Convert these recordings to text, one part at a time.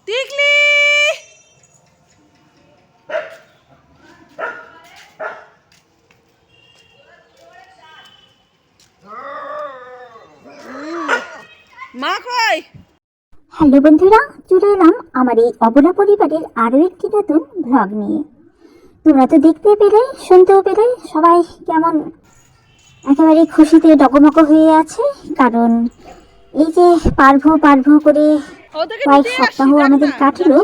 টিকলি মা কই? হ্যালো বন্ধুরা, চলে এলাম আমার এই অবলা পরিবারের আরও একটি নতুন ব্লগ নিয়ে। তোমরা তো দেখতে পেলে, শুনতেও পেলে, সবাই কেমন একেবারে খুশিতে ডগমগ হয়ে আছে। কারণ এই যে পারভো করে কয়েক সপ্তাহ আমাদের কাটলো,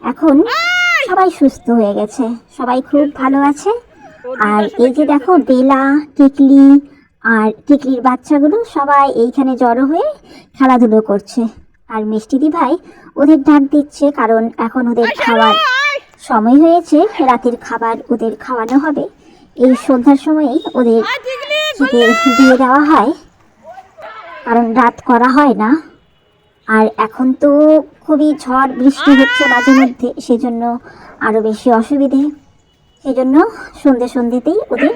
এখন সবাই সুস্থ হয়ে গেছে, সবাই খুব ভালো আছে। আর এই যে দেখো বেলা, টিকলি আর টিকলির বাচ্চাগুলো সবাই এইখানে জড়ো হয়ে খেলাধুলো করছে। আর মিষ্টিদি ভাই ওদের ডাক দিচ্ছে, কারণ এখন ওদের খাওয়ার সময় হয়েছে, রাতের খাবার ওদের খাওয়ানো হবে। এই সন্ধ্যার সময়ই ওদের খেতে দিয়ে দেওয়া হয়, কারণ রাত করা হয় না। আর এখন তো খুবই ঝড় বৃষ্টি হচ্ছে মাঝে মধ্যে, সেজন্য আরও বেশি অসুবিধে। সেজন্য সন্ধ্যেতেই ওদের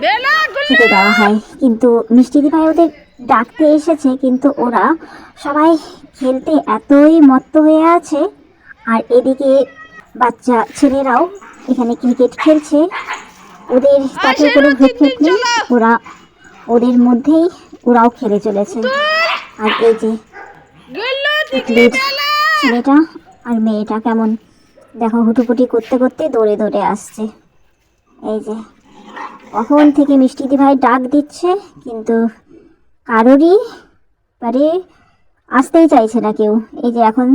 খেতে দেওয়া হয়। কিন্তু মিষ্টিদি ভাই ওদের ডাকতে এসেছে, কিন্তু ওরা সবাই খেলতে এতই মত্ত হয়ে আছে। আর এদিকে বাচ্চা ছেলেরাও এখানে ক্রিকেট খেলছে, ওদের তাতে কোনো ভ্রুক্ষেপ নেই, ওরা ওদের মধ্যেই ওরাও খেলে চলেছে। আর এই যে ছেলেটা আর মেয়েটা কেমন দেখো হুটুপুটি করতে করতে দৌড়ে দৌড়ে আসছে। এই যে কখন থেকে মিষ্টিদি ভাই ডাক দিচ্ছে, কিন্তু কারোরই পারে আসতেই চাইছে না কেউ। এই যে এখন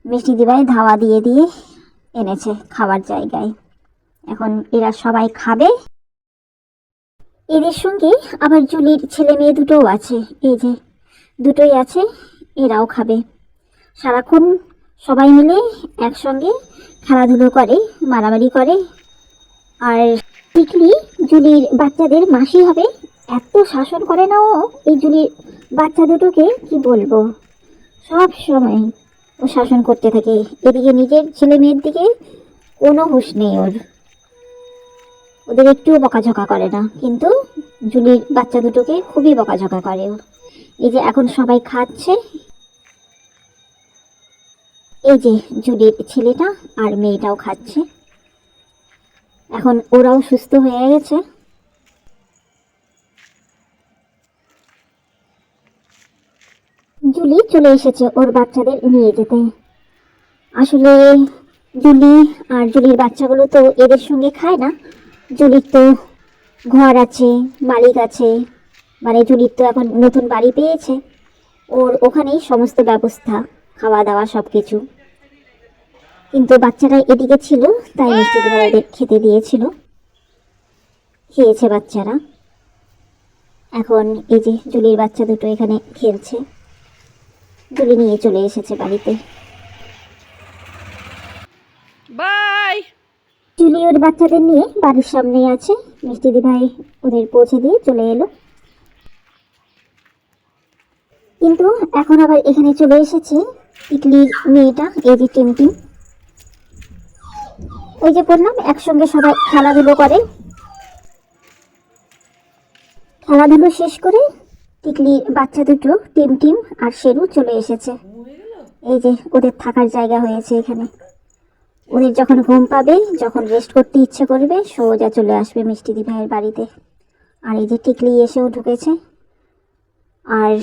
মিষ্টিদি ভাই ধাওয়া দিয়ে দিয়ে এনেছে খাবার জায়গায়, এখন এরা সবাই খাবে। এদের সঙ্গে আবার জুলির ছেলে মেয়ে দুটোও আছে, এই যে দুটোই আছে, এরাও খাবে। সারাক্ষণ সবাই মিলে একসঙ্গে খেলাধুলো করে, মারামারি করে। আর টিকলি জুলির বাচ্চাদের মাসি হবে, এত শাসন করে না ও এই জুলির বাচ্চা দুটোকে, কি বলবো, সব সময় ও শাসন করতে থাকে। এদিকে নিজের ছেলে মেয়ের দিকে কোনো হুঁশ নেই ওর, ওদের একটুও বকাঝকা করে না, কিন্তু জুলির বাচ্চা দুটোকে খুবই বকাঝকা করে ও। এই যে এখন সবাই খাচ্ছে, এই যে জুলির ছেলেটা আর মেয়েটাও খাচ্ছে, এখন ওরাও সুস্থ হয়ে গেছে। জুলি চলে এসেছে ওর বাচ্চাদের নিয়ে যেতে। আসলে জুলি আর জুলির বাচ্চাগুলো তো এদের সঙ্গে খায় না। জুলির তো ঘর আছে, মালিক আছে, মানে জুলির তো এখন নতুন বাড়ি পেয়েছে, ওর ওখানেই সমস্ত ব্যবস্থা, খাওয়া দাওয়া সব কিছু। কিন্তু বাচ্চারা এদিকে ছিল, তাই মিষ্টিদি ভাই ওদের খেতে দিয়েছিল, খেয়েছে বাচ্চারা। এখন এই যে জুলির বাচ্চা দুটো এখানে খেলছে, জুলি নিয়ে চলে এসেছে বাড়িতে। বাই। জুলি ওর বাচ্চাদের নিয়ে বাড়ির সামনেই আছে, মিষ্টিদি ভাই ওদের পৌঁছে দিয়ে চলে এলো। কিন্তু এখন আবার এখানে চলে এসেছে টিকলির মেয়েটা, এই যে টিমটিম। ওই যে বললাম একসঙ্গে সবাই খেলাধুলো করে, খেলাধুলো শেষ করে টিকলির বাচ্চা দুটো টিমটিম আর শেরু চলে এসেছে। এই যে ওদের থাকার জায়গা হয়েছে এখানে, ওদের যখন ঘুম পাবে, যখন রেস্ট করতে ইচ্ছে করবে, সোজা চলে আসবে মিষ্টিদি ভাইয়ের বাড়িতে। আর এই যে টিকলি এসেও ঢুকেছে, আর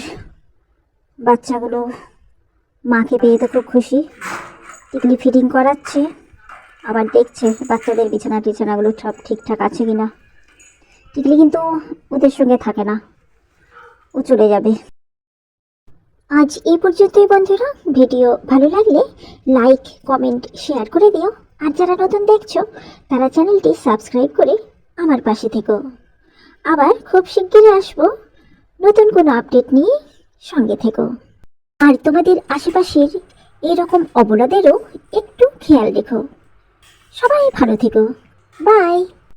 বাচ্চাগুলো মাকে পেয়ে তো খুব খুশি। টিকলি ফিডিং করাচ্ছে, আবার দেখছে বাচ্চাদের বিছানাগুলো সব ঠিকঠাক আছে কিনা। টিকলি কিন্তু ওদের সঙ্গে থাকে না, ও চলে যাবে। আজ এই পর্যন্তই বন্ধুরা। ভিডিও ভালো লাগলে লাইক, কমেন্ট, শেয়ার করে দিও। আর যারা নতুন দেখছো তারা চ্যানেলটি সাবস্ক্রাইব করে আমার পাশে থেকো। আবার খুব শিগগিরই আসবো নতুন কোনো আপডেট নিয়ে, সঙ্গে থেকো। আর তোমাদের আশেপাশের এরকম অবলাদেরও একটু খেয়াল রেখো। সবাই ভালো থেকো, বাই।